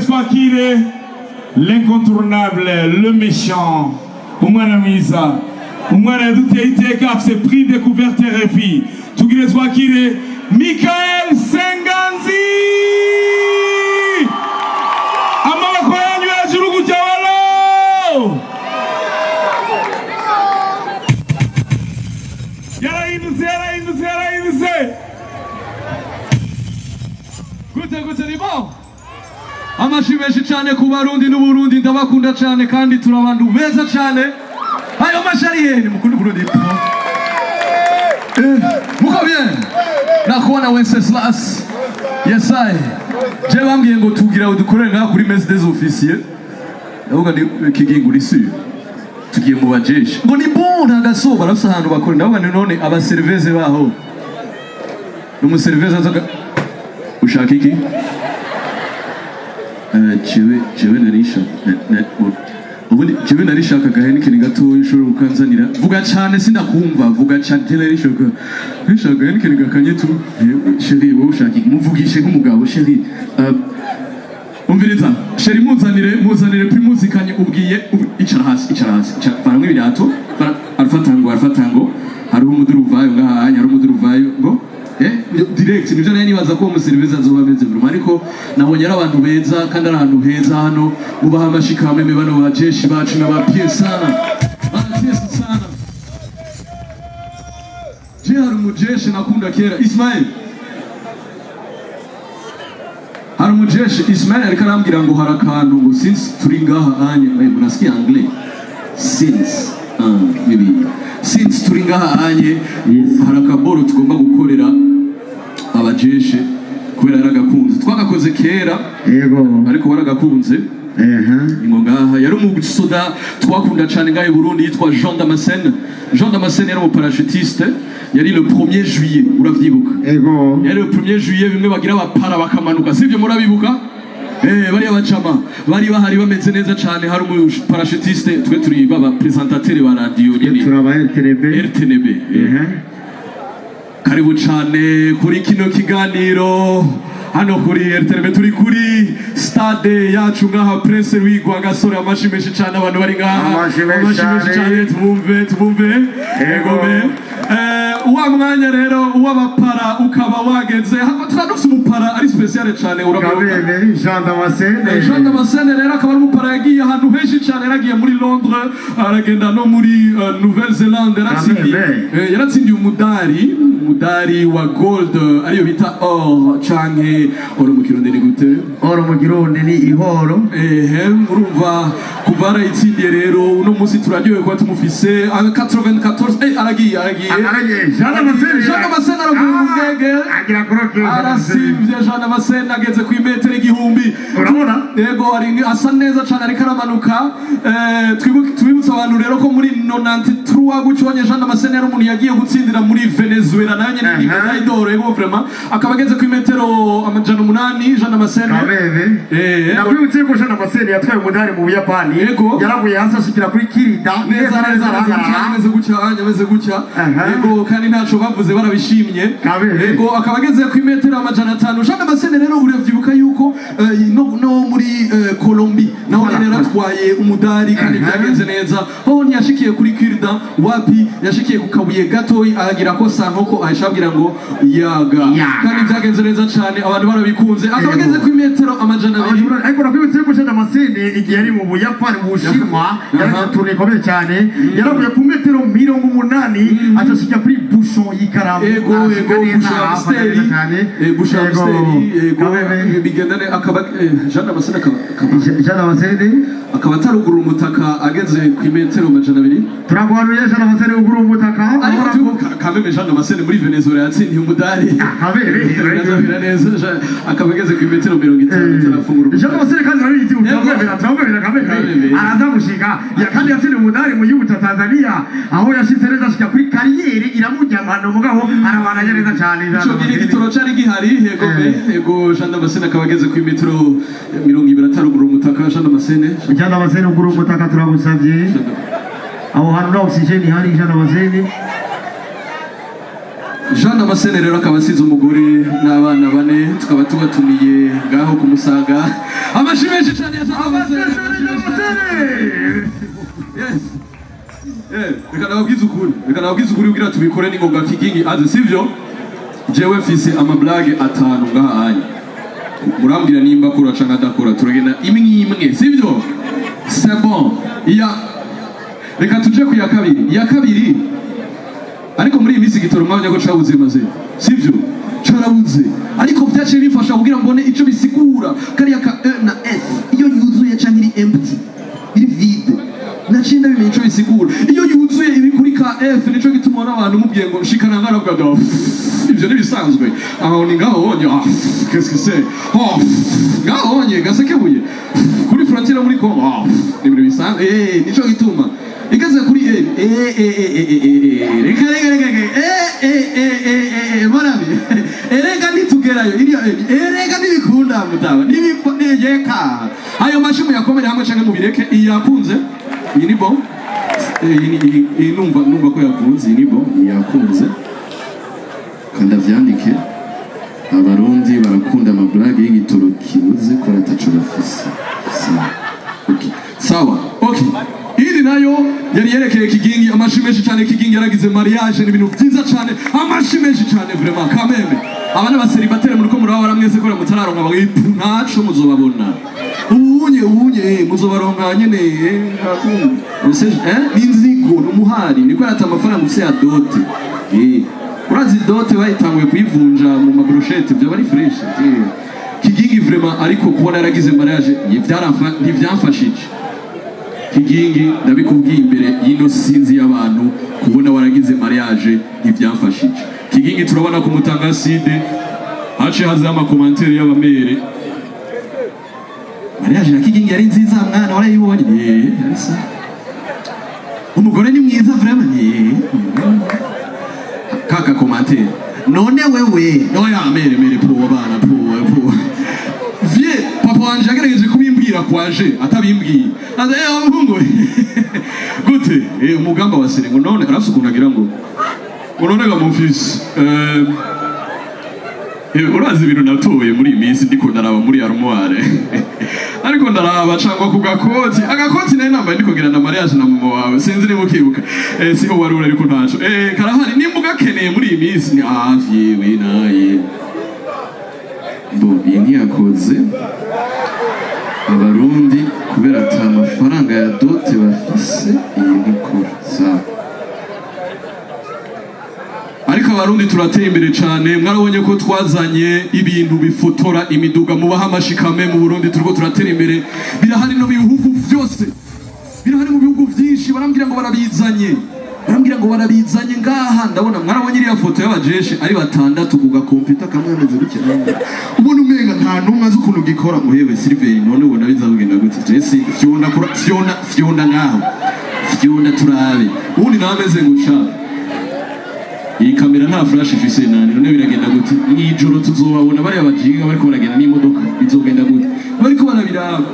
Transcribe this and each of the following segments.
twakire l'incontournable, le méchant, umwana mwiza, umwana yaduteye iteka afise prix découverte RFI. Tugire twakire Michaël Sengazi. Amaboko yanyu hejuru kujya walo. Yarahindutse. Gute ni bon. Amashi menshi cyane ku Barundi n'Uburundi, ndabakunda cyane kandi turabantu beza cyane. Ayo mashari yene mukunda Burundi. Muko bien. Nakuona Wenceslas. Yes I. Je bambwiye ngo tugira udukorere ngaha kuri messe des officiers. Ndavuga ndi kigingo risi. Tugiye mu bajeshi. Ngo ni bon na Gasore barafisa ahantu bakora. Ndavuga none aba serveze baho. Numu serveze azoga ushaka iki? Jewe narisha ubundi jewe narishaka gaheni kini gato ushobora ukanzanira vuga cyane sindakumva vuga cyane narishaka gaheni kini gakanye tu chérie wowe ushaka muvugishe nk'umugabo chérie umviriza chérie muzanire primuzikanye ubwiye icara hasi baramwe ibirato arafatango hariho umuduruvayo ngahanya hariho umuduruvayo ngo direct nivyo naye nibaza ko umuservice azoba ameze vuba ariko nabonye ari abantu beza kandi ari ahantu heza hano ubaha amashikame bano bajeshi bacu n'abapiye sana je hari umujeshi nakunda kera Ismail hari umujeshi Ismail ariko arambwira ngo hari akantu ngo since turi ngaha anye munasikia anglais since turi ngaha anye hari akaboro tugomba gukorera abajeshi kubera yaragakunze twagakoze kera yego ariko waragakunze ingo ngaha yari umusoda twakunda cyane ngahe Burundi yitwa Jean Damascene yari umuparachutiste yari le 1er juillet uravyibuka yego yari le 1er juillet bimwe bagira abapara bakamanuka sivyo murabibuka bari abacama bari bahari bameze neza cyane hari umuparachutiste twe turi baba présentateur wa radio nyine turaba RTNB karibu cyane kuri kino kiganiro hano kuri RTNB turi kuri stade yacu ngaha Prince wigwa Gasore amashimeshi cyane abantu bari ngaha amashimeshi cyane tubumve yego uwa mwanya rero uwabapara ukaba wageze hako tradufise umupara ari special cyane urabibuka Jean Damascene rero akaba ari umupara yagiye ahantu henshi cyane yaragiye muri Londres aragenda no muri Nouvelle-Zélande yaratsindiye umudari wa gold ariyo bita or canke oro mu kirundi ni gute oro mu kirundi ni ihoro urumva kuva arayitsindiye rero uno munsi turaryoye kuba tumufise 94 aragiye Jean Damascene aravuga agira koroke arasivye Jean Damascene ageze ku imetero igihumbi urabona yego ari asa neza cyane ariko aramanuka twibutsa abantu rero ko muri 93 gucyonye Jean Damascene yari umuntu yagiye gutsindira muri Venezuela nayo nyene n'idoro yego vraiment akaba ageze ku imetero 800 Jean Damascene nakwibutse ko Jean Damascene yatwaye umudari mu Buyapani yaraguye hasi ashikira kuri kirida neza ameze gutya yego kandi ntaco bavuze barabishimye yego akaba ageze ku imetero 500 Jean Damascene rero uravyibuka yuko no muri Colombie naho rero atwaye umudari kandi byagenze neza ho ntiyashikiye kuri kirida wapi yashikiye ku kabuye gato ahagira ko sankoko ahishabwira ngo yaga kandi byagenze neza cyane abantu barabikunze akaba ageze ku imetero 200 ariko nakwibutse ko Jean Damascene igihe ari mu Buyapani mu Bushinwa yaraturne komeye cyane yaraguye ku metero 80 atashika kuri bouchon y'ikaramba bouchon bigendane akaba Jean Damascene akaba atarugura umutaka ageze ku imetero 200 turagwaruye Jean Damascene ugura umutaka ariko kameme Jean Damascene muri Venezuela yatsindiye umudari akaba ageze ku imetero 50 turafungura Jean Damascene kandi arabizi ubyagwera kameme araza gushika kandi yatsindiye umudari mu gihugu cya Tanzania aho yashitse neza ashika kuri kariyeri iramujyamana mugabo arabana neza cyane cyo gitoro cyari gihari yego Jean Damascene akaba ageze ku imetero 20 atarugura umutaka Jean Damascene ugura umutaka turagusavye aho hantu na oxygene hari Jean Damascene Jean Damascene rero akaba asize umugore n'abana bane tukaba tubatumiye ngaho kumusaga amashimeje cyane ya Yes. Reka nababwize ukuri ugira tubikore n'ingoga kigingi aze sivyo jewe mfise amablage atanu ngahanye murambwira nimba kora canka dakora turagenda imwe sivyo c'est bon reka tuje ku ya kabiri ariko muri imisi gitoro mwanya ko cabuze maze sivyo carabuze ariko byaciye bifasha kugira mbone ico bisigura kariya ka E na S iyo yuzuye canke iri empty iri vide nacinda bimenye ico bisigura iyo yuzuye iri kuri ka F nico gituma n'abantu mubwiye ngo shikana ngaravuga ivyo nibisanzwe aho ni ngaho onye qu'est-ce que c'est ngaho onye gasekebuye kuri frontiere muri Congo nibyo bisanzwe nico gituma igaze kuri reka marabi erega nitugerayo iriya erega nibikunda mutaba nibipfeka ayo mashimu yakomera hamwe canke mubireke iyakunze iyi ni bon iyi numva ko yakunze iyi ni bon yakunze kandi avyandike abarundi barakunda amablage y'igitoro kibuze ko ataco bafise sawa okay Hili nayo yari yerekeye kigingi amashimeshi cyane kigingi yaragize mariage n'ibintu byiza cyane amashimeshi cyane vraiment kameme abana baseribatere muri ko muraho baramwese ko mutararonka bagitu ntaco muzobabona ubunye muzobaronka nyene n'inzigo n'umuhari niko yata amafaranga ufise ya dote urazi dote bayitanguye kuyivunja mu mabrochette byo bari fresh kigingi vraiment ariko kubona yaragize mariage ntivyamfashije kigingi ndabikubwiye imbere y'ino sinzi y'abantu kubona waragize mariage ntivyamfashije kigingi turabona ku mutangaside hace haza amakomantere y'abamere mariage ya kigingi yari nziza mwana warayibonye arisa umugore ni mwiza vraiment kaka komantere none wewe noya mere po bana po vie papa wanje yagerageje kubimbwira kwaje atabimbwiye aza umuhungu gute umugamba wa Serengo none arasukunagira ngo none ga mufisi urazi ibintu natoye muri iyi minsi ndiko ndaraba muri armoire ariko ndaraba cyangwa ku agakoti nayo nambaye ndiko ngira na mariage na mama wawe sinzi niba ukibuka siho warura ariko ntaco karahari nimba ugakeneye muri iyi minsi ni yewe naye iyi ntiyakoze abarundi kubera ata amafaranga ya dote bafise iyi ntikora sawa ariko abarundi turateye imbere cyane mwarabonye ko twazanye ibintu bifotora imiduga mubaha amashikame mu Burundi turiko turatera imbere birahari no bihugu byose birahari mu bihugu byinshi barambwira ngo barabizanye ngaha ndabona mwarabonye iriya foto y'abajeshi ari batandatu ku gakompiyuta kamwe ameze gutya ubona umenga nta numwe azi ukuntu gikora ngo hewe Silver none ubona bizagenda gute Jesse fyonda ngaho fyonda turabe ubundi nameze guca iyi kamera nta flash ifise nani none biragenda gute n'ijoro tuzobabona bari abajiga bariko baragenda n'imodoka bizogenda gute bariko barabiraba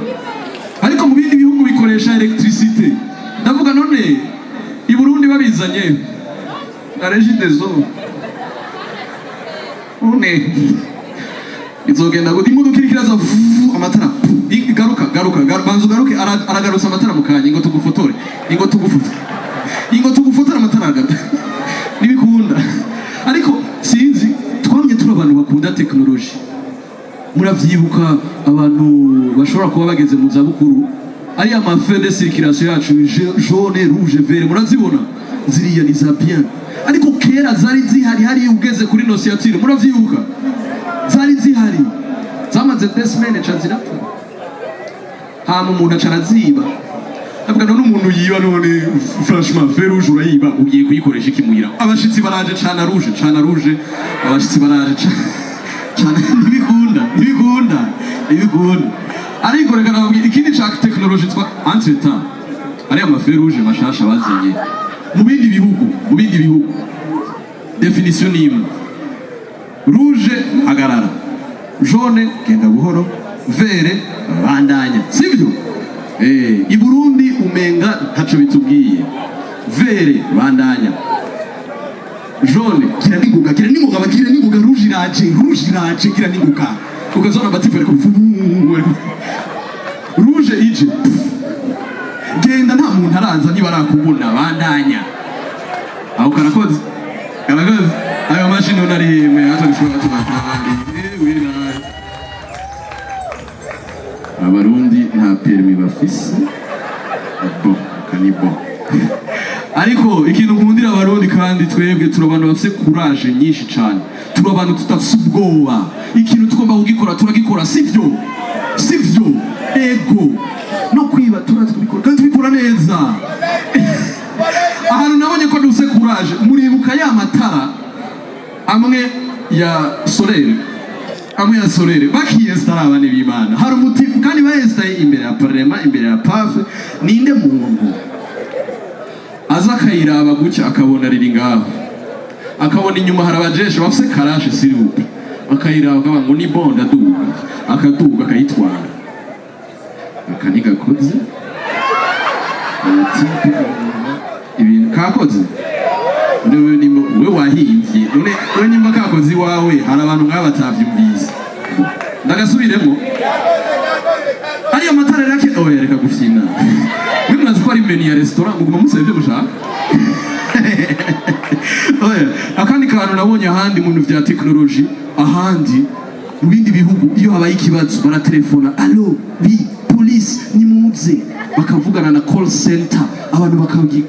ariko mu bindi bihugu bikoresha electricité ndavuga none i Burundi babizanye areje dezo une izogenda gute imodoka irikiraza amatara garuka banzu garuke aragarutsa amatara mu kanya ingo tugufotore amatara agata nibikunda ariko sinzi twamye turi abantu bakunda technology muravyibuka abantu bashobora kuba bageze mu zabukuru ari amafe de circulation yacu jaune rouge vert murazibona ziriya ni za bien ariko kera zari zihari hari ugeze kuri nosiatire muravyibuka zari zihari zamaze desmene chazirapfa hama umuntu acaraziba avuga none umuntu yiba none franchement vert rouge urayiba ugiye kuyikoresha ikimuhira abashitsi baraje cana rouge abashitsi baraje cana ntibikunda ariko reka nababwira ikindi ca technology twa entretemps ari amafe rouge mashasha bazanye mu bindi bihugu definition imwe rouge hagarara jaune genda buhoro vert bandanya sivyo i Burundi umenga ntaco bitubwiye vert bandanya jaune kira iraje gira ninguka ukazona batifu ariko ruje ije genda nta muntu araza niba arakubona bandanya aho karakoze ayo mashini unari mwe hata bishobora tubatari wina abarundi nta permis bafise bo kanibo ariko ikintu nkundira abarundi kandi twebwe turabantu bafise courage nyinshi cyane turabantu tutafise ubwoba ikintu tugomba kugikora turagikora sivyo ego no kwiba turazi kubikora kandi tubikora neza ahantu nabonye ko dufise courage muribuka ya matara amwe ya solere bakiyestara abane b'Imana hari umuti kandi bayestaye imbere ya parlement imbere ya pafe ninde muntu aza kayiraba gucya akabona riri ngaho akabona inyuma hari abajeshe bafise karashe siribupe akayiraba akaba ngo ni bonda akaduga akayitwara akaniga koze ibintu kakoze we wahimbye none we nyimba kakoze iwawe hari abantu nk'aba batavyumvise ndagasubiremo ariyo matara rake reka gufyina murazi ko ari menu ya restaurant muguma musaba ibyo mushaka akandi kantu nabonye ahandi mu bintu vya technology ahandi mu bindi bihugu iyo habaye ikibazo baratelefona allo bi police nimuze bakavugana na call center abantu bakabwira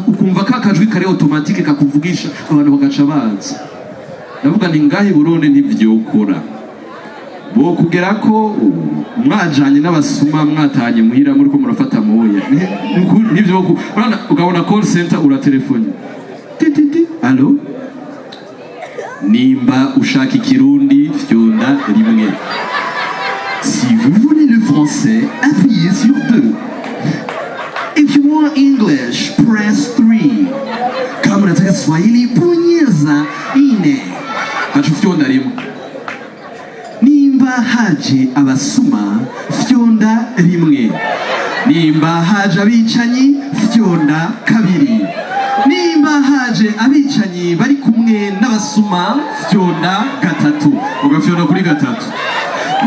ukumva kakajwi kare automatique kakuvugisha abantu bagaca baza ndavuga ni ngahe Burundi ntivyokora bo kugera ko mwajanye n'abasuma mwatanye muhira muri ko murafata moya nivyo ukabona call center uratelefone titi allo nimba ushaka ikirundi fyonda rimwe si vous voulez le français appuyez sur 2 if you want English press 3 kama unataka Kiswahili bonyeza 4 acha fyonda rimwe nimba haje abasuma fyonda rimwe nimba haje abicanyi fyonda kabiri nimba haje abicanyi bari kumwe n'abasuma fyonda gatatu ugafyonda kuri gatatu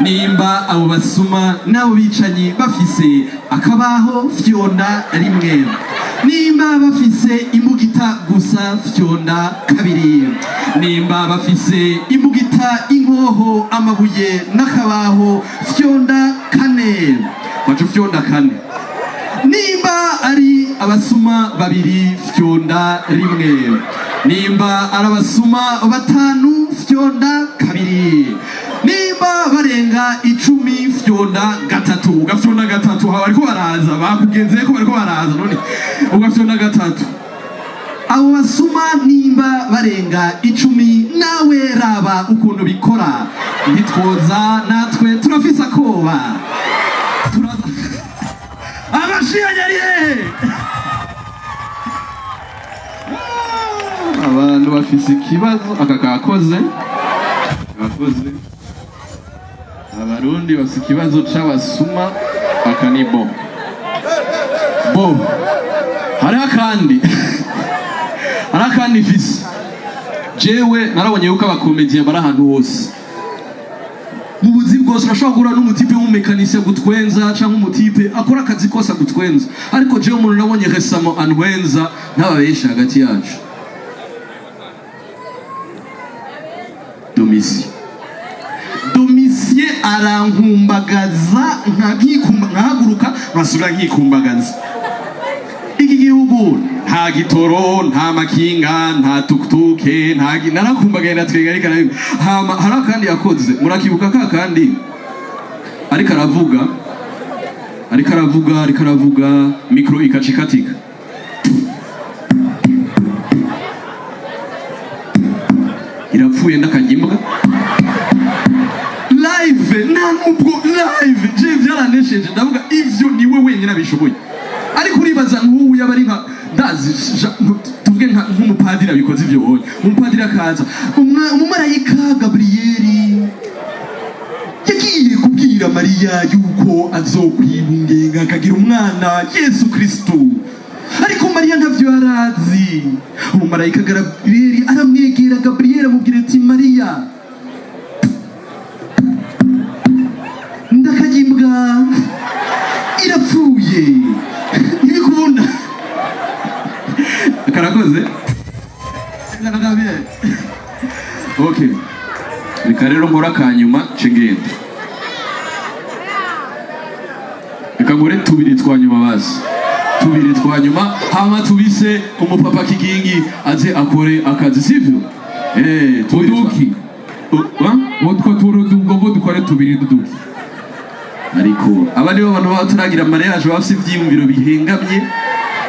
nimba abo basuma n'abo bicanyi bafise akabaho fyonda rimwe nimba bafise imbugita gusa fyonda kabiri nimba bafise imbugita inkoho amabuye n'akabaho fyonda kane wacu fyonda kane nimba ari abasuma babiri fyonda rimwe nimba ari abasuma batanu fyonda kabiri nimba barenga 10 fyonda gatatu ugafyonda gatatu haba ariko baraza bakugenze ko bariko baraza none ugafyonda gatatu abo basuma nimba barenga 10 nawe raba ukuntu bikora ntitwoza natwe turafisa koba abashiyanyariye abantu bafise ikibazo akakakoze abarundi bafise ikibazo c'abasuma akanibo bo hari akandi fisi jewe narabonye yuko abakomediye bari ahantu hose mu buzi bwose urashobora guhura n'umutipe w'umumekanisiye gutwenza cyangwa umutipe akora akazi kose gutwenza ariko jewe umuntu nabonye resamo antwenza ntababesha hagati yacu Domitien arankumbagaza nkahaguruka nkasubira nkikumbagaza iki gihugu nta gitoro nta makinga nta tukutuke narakumbagaye natwega ariko hari akandi yakoze murakibuka kandi ariko aravuga mikro ikacikatika irapfuye ndakagimbwa live je vyaranesheje ndavuga ivyo niwe wenyine abishoboye ariko uribaza nk'ubu yabari nka ndazi tuvuge nk'umupadiri abikoze ivyo wowe umupadiri akaza umumarayika Gabrieli yagiye kubwira Mariya yuko azokwibungenga akagira umwana Yesu Kristo ariko Mariya ntavyo arazi. Umumarayika Gabriel aramwegera, Gabriel amubwira ati Mariya, ndakagimbwa irapfuye ibikunda. Karakoze. Okay, reka rero nkora kanyuma cengenda, reka ngore tubiri twa nyuma basi, tubiri twa nyuma hama tubise umupapa kigingi aze akore akazi, sivyo? Tuduki wotwa turudungo dukore tubiri duduki. Ariko abandi bo bantu baturagira mariage bafise ivyiyumviro bihengamye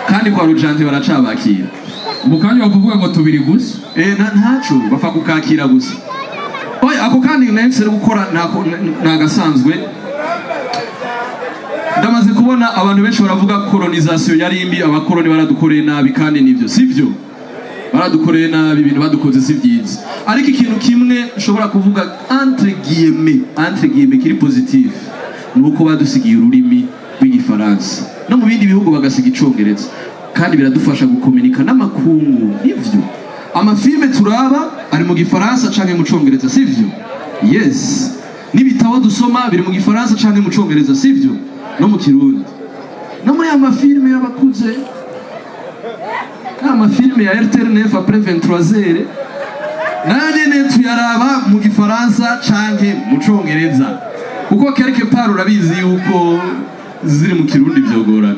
kandi kwa rujante baracabakira. Mukanya bavuga ngo tubiri gusa. Ntaco bafa kukakira gusa. Oya ako kandi nahise gukora nagasanzwe. Ndamaze kubona abantu benshi baravuga colonization yari imbi, abakoloni baradukoreye nabi kandi nivyo sivyo. Baradukoreye nabi, ibintu badukoze si byiza. Ariko ikintu kimwe nshobora kuvuga entre guillemets kiri positive, nuko badusigiye ururimi rw'igifaransa. No mu bindi bihugu bagasiga icongereza. Kandi biradufasha gukomunika n'amakungu, ivyo amafilme turaba ari mu gifaransa canke mu congereza, sivyo? Yes. N'ibitabo dusoma biri mu gifaransa canke mu congereza, sivyo? No mu kirundi. No muri amafilme y'abakuze, amafilme ya RTNB après 23h, nanyene tuyaraba mu gifaransa canke mu congereza, kuko quelque part urabizi yuko ziri mu kirundi vyogorana.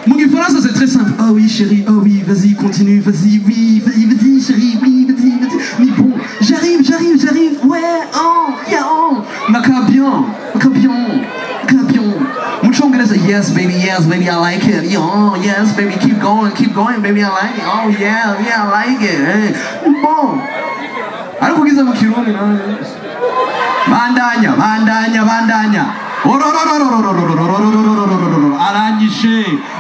Mon Gifaransa c'est très simple. Oh oui chérie, oh oui, vas-y, continue, vas-y, oui, vas-y chérie, oui, vas-y. Mais bon, j'arrive, ouais, oh, yeah, oh. Macabion. Mucho inglés, yes baby, I like it. Oh, yes baby, keep going, baby, I like it. Oh yeah, I like it. Bon. Ariko giza mu kirundi na. Bandanya.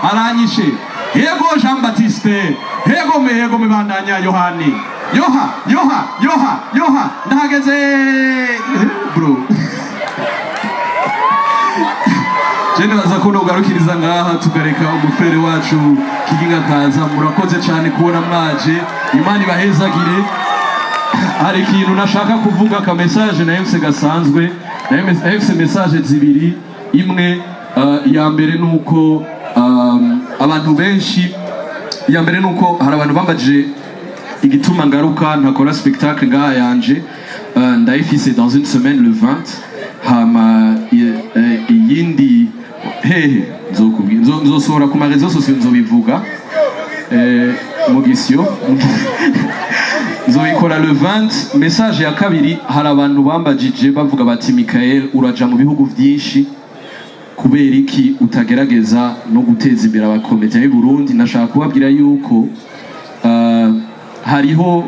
Aranyishe. Yego Jean Baptiste. Yego me bandanya Yohani. Yoha. Ndahageze. Bro. Jene bazakono ugarukiriza ngaha tugareka umufere wacu kiginga kaza. Murakoze cyane kubona mwaje. Imana ibahezagire. Hari ikintu nashaka kuvuga ka message na MC gasanzwe. Na MC message zibiri. Imwe ya mbere nuko abantu benshi, ya mbere nuko hari abantu bambaje igituma ngaruka ntakora spectacle ngaha yanje. Ndayifise dans une semaine le 20. Hama yindi nzosohora ku marezo sosiyo nzobivuga mugisyo nzoyikora le 20. Message ya kabiri, hari abantu bambajije bavuga bati Michaël uraja mu bihugu vyinshi, kubera iki utagerageza no guteza imbere abakomedian b'i Burundi? Nashaka kubabwira yuko hariho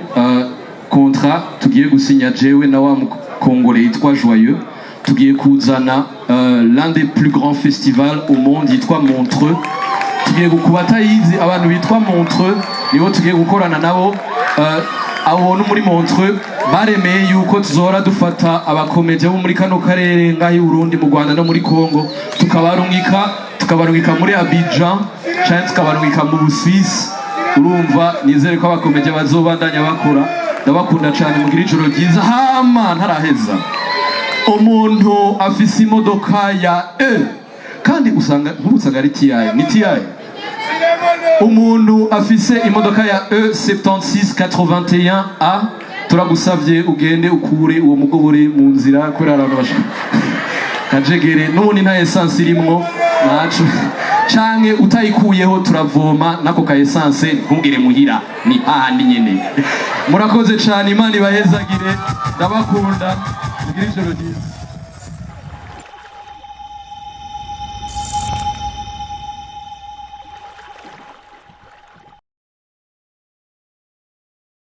contrat tugiye gusinya jewe na wa Congolais yitwa Joyeux. Tugiye kuzana l'un des plus grands festivals au monde yitwa Montreux. Tugiye gukubata yizi abantu bitwa Montreux, nibo tugiye gukorana nabo. Abo no muri Montreux baremeye yuko tuzora dufata abakomeje bo muri kano karere ngahi Burundi, mu Rwanda no muri Congo, tukabarungika muri Abidjan cyangwa tukabarungika mu Busuwisi. Urumva nizere ko abakomeje bazobandanya bakora. Ndabakunda cyane, mugira ijoro ryiza. Hama ntaraheza, umuntu afise imodoka ya kandi usanga ari TI, ni TI. Umuntu afise imodoka ya E7681A, turagusavye ugende ukure uwo mugobore mu nzira kuri abantu bashaka kajegere n'ubundi nta essence irimwo naco, canke utayikuyeho turavoma nako ka essence ntugire muhira, ni hahandi nyene. Murakoze cyane, Imana ibahezagire, ndabakunda, mugire ijoro ryiza.